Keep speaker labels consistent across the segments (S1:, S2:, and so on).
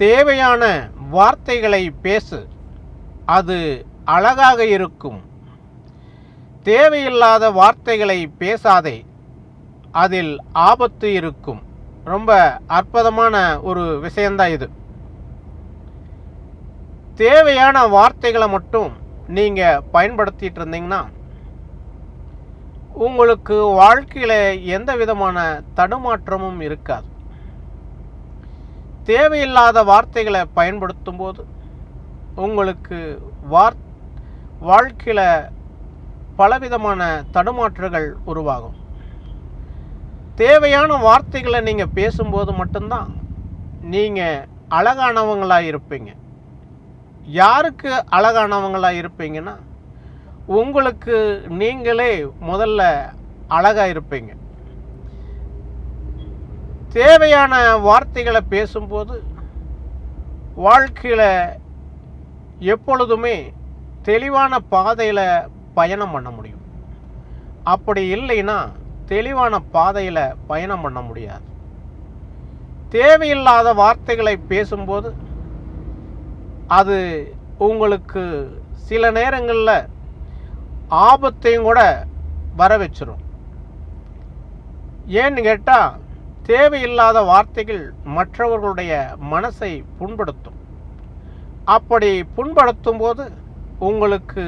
S1: தேவையான வார்த்தைகளை பேசு, அது அழகாக இருக்கும். தேவையில்லாத வார்த்தைகளை பேசாதே, அதில் ஆபத்து இருக்கும். ரொம்ப அற்புதமான ஒரு விஷயந்தான் இது. தேவையான வார்த்தைகளை மட்டும் நீங்கள் பயன்படுத்திட்டு இருந்தீங்கன்னா உங்களுக்கு வாழ்க்கையில் எந்த விதமான தடுமாற்றமும் இருக்காது. தேவையில்லாத வார்த்தைகளை பயன்படுத்தும் போது உங்களுக்கு வாழ்க்கையில் பலவிதமான தடுமாற்றங்கள் உருவாகும். தேவையான வார்த்தைகளை நீங்கள் பேசும்போது மட்டும்தான் நீங்கள் அழகானவங்களாக இருப்பீங்க. யாருக்கு அழகானவங்களாக இருப்பீங்கன்னா உங்களுக்கு நீங்களே முதல்ல அழகாக இருப்பீங்க. தேவையான வார்த்தைகளை பேசும்போது வாழ்க்கையில் எப்பொழுதுமே தெளிவான பாதையில் பயணம் பண்ண முடியும். அப்படி இல்லைன்னா தெளிவான பாதையில் பயணம் பண்ண முடியாது. தேவையில்லாத வார்த்தைகளை பேசும்போது அது உங்களுக்கு சில நேரங்களில் ஆபத்தையும் கூட வர வச்சிடும். ஏன்னு கேட்டால் தேவையில்லாத வார்த்தைகள் மற்றவர்களுடைய மனசை புண்படுத்தும். அப்படி புண்படுத்தும் போது உங்களுக்கு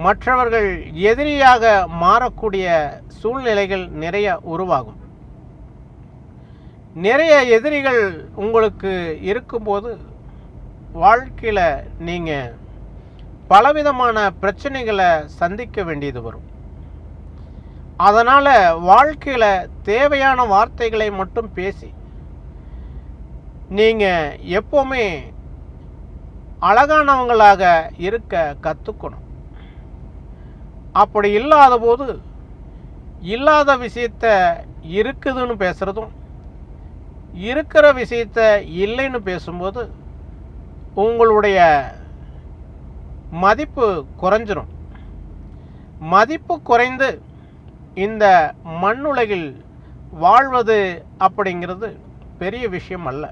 S1: மற்றவர்கள் எதிரியாக மாறக்கூடிய சூழ்நிலைகள் நிறைய உருவாகும். நிறைய எதிரிகள் உங்களுக்கு இருக்கும்போது வாழ்க்கையில் நீங்கள் பலவிதமான பிரச்சனைகளை சந்திக்க வேண்டியது வரும். அதனால் வாழ்க்கையில் தேவையான வார்த்தைகளை மட்டும் பேசி நீங்கள் எப்போவுமே அழகானவங்களாக இருக்க கற்றுக்கணும். அப்படி இல்லாத போது இல்லாத விஷயத்த இருக்குதுன்னு பேசுகிறதும் இருக்கிற விஷயத்த இல்லைன்னு பேசும்போது உங்களுடைய மதிப்பு குறைஞ்சிரும். மதிப்பு குறைந்து இந்த மண்ணுலகில் வாழ்வது அப்படிங்கிறது பெரிய விஷயம் அல்ல.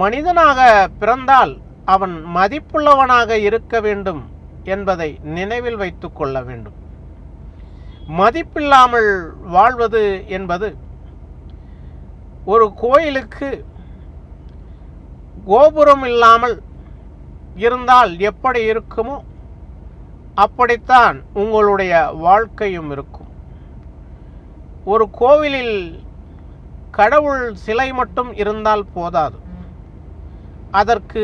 S1: மனிதனாக பிறந்தால் அவன் மதிப்புள்ளவனாக இருக்க வேண்டும் என்பதை நினைவில் வைத்து கொள்ள வேண்டும். மதிப்பில்லாமல் வாழ்வது என்பது ஒரு கோயிலுக்கு கோபுரம் இல்லாமல் இருந்தால் எப்படி இருக்குமோ அப்படித்தான் உங்களுடைய வாழ்க்கையும் இருக்கும். ஒரு கோவிலில் கடவுள் சிலை மட்டும் இருந்தால் போதாது, அதற்கு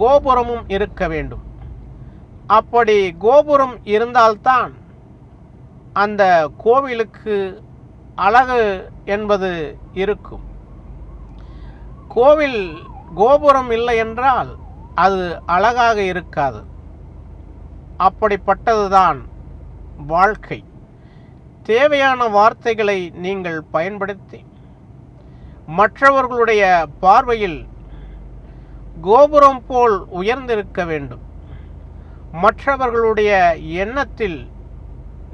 S1: கோபுரமும் இருக்க வேண்டும். அப்படி கோபுரம் இருந்தால்தான் அந்த கோவிலுக்கு அழகு என்பது இருக்கும். கோவில் கோபுரம் இல்லை என்றால் அது அழகாக இருக்காது. அப்படிப்பட்டதுதான் வாழ்க்கை. தேவையான வார்த்தைகளை நீங்கள் பயன்படுத்தி மற்றவர்களுடைய பார்வையில் கோபுரம் போல் உயர்ந்திருக்க வேண்டும். மற்றவர்களுடைய எண்ணத்தில்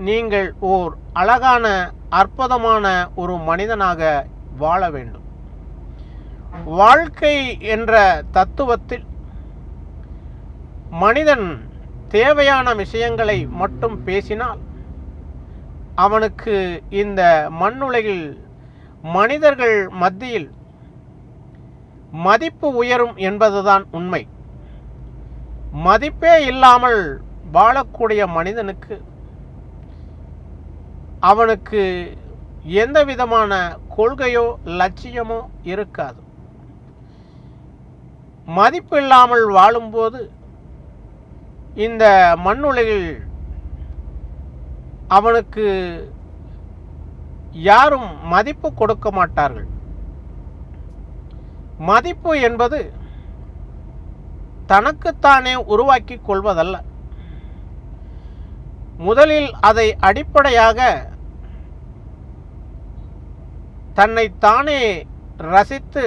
S1: நீங்கள் ஓர் அழகான அற்புதமான ஒரு மனிதனாக வாழ வேண்டும். வாழ்க்கை என்ற தத்துவத்தில் மனிதன் தேவையான விஷயங்களை மட்டும் பேசினால் அவனுக்கு இந்த மண்ணுலகில் மனிதர்கள் மத்தியில் மதிப்பு உயரும் என்பதுதான் உண்மை. மதிப்பே இல்லாமல் வாழக்கூடிய மனிதனுக்கு அவனுக்கு எந்த விதமான கொள்கையோ லட்சியமோ இருக்காது. மதிப்பு இல்லாமல் வாழும்போது இந்த மண்ணுலகில் அவனுக்கு யாரும் மதிப்பு கொடுக்க மாட்டார்கள். மதிப்பு என்பது தனக்குத்தானே உருவாக்கி கொள்வதல்ல. முதலில் அதை அடிப்படையாக தன்னைத்தானே ரசித்து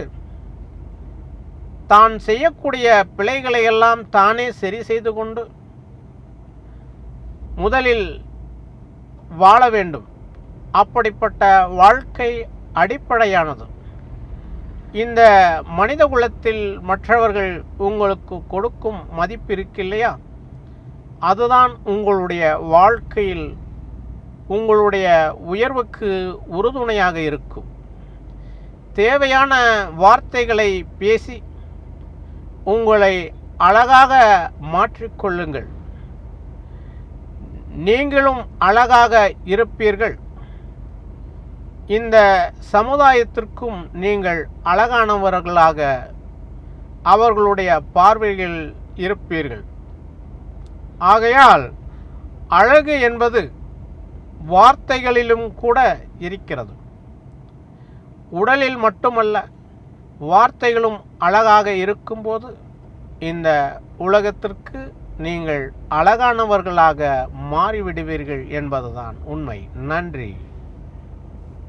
S1: தான் செய்யக்கூடிய பிழைகளை எல்லாம் தானே சரி செய்து கொண்டு முதலில் வாழ வேண்டும். அப்படிப்பட்ட வாழ்க்கை அடிப்படையானது. இந்த மனித குலத்தில் மற்றவர்கள் உங்களுக்கு கொடுக்கும் மதிப்பு இருக்கு இல்லையா, அதுதான் உங்களுடைய வாழ்க்கையில் உங்களுடைய உயர்வுக்கு உறுதுணையாக இருக்கும். தேவையான வார்த்தைகளை பேசி உங்களை அழகாக மாற்றிக்கொள்ளுங்கள். நீங்களும் அழகாக இருப்பீர்கள். இந்த சமுதாயத்திற்கும் நீங்கள் அழகானவர்களாக அவர்களுடைய பார்வையில் இருப்பீர்கள். ஆகையால் அழகு என்பது வார்த்தைகளிலும் கூட இருக்கிறது. உடலில் மட்டுமல்ல, வார்த்தைகளும் அழகாக இருக்கும்போது இந்த உலகத்திற்கு நீங்கள் அழகானவர்களாக மாறிவிடுவீர்கள் என்பதுதான் உண்மை. நன்றி.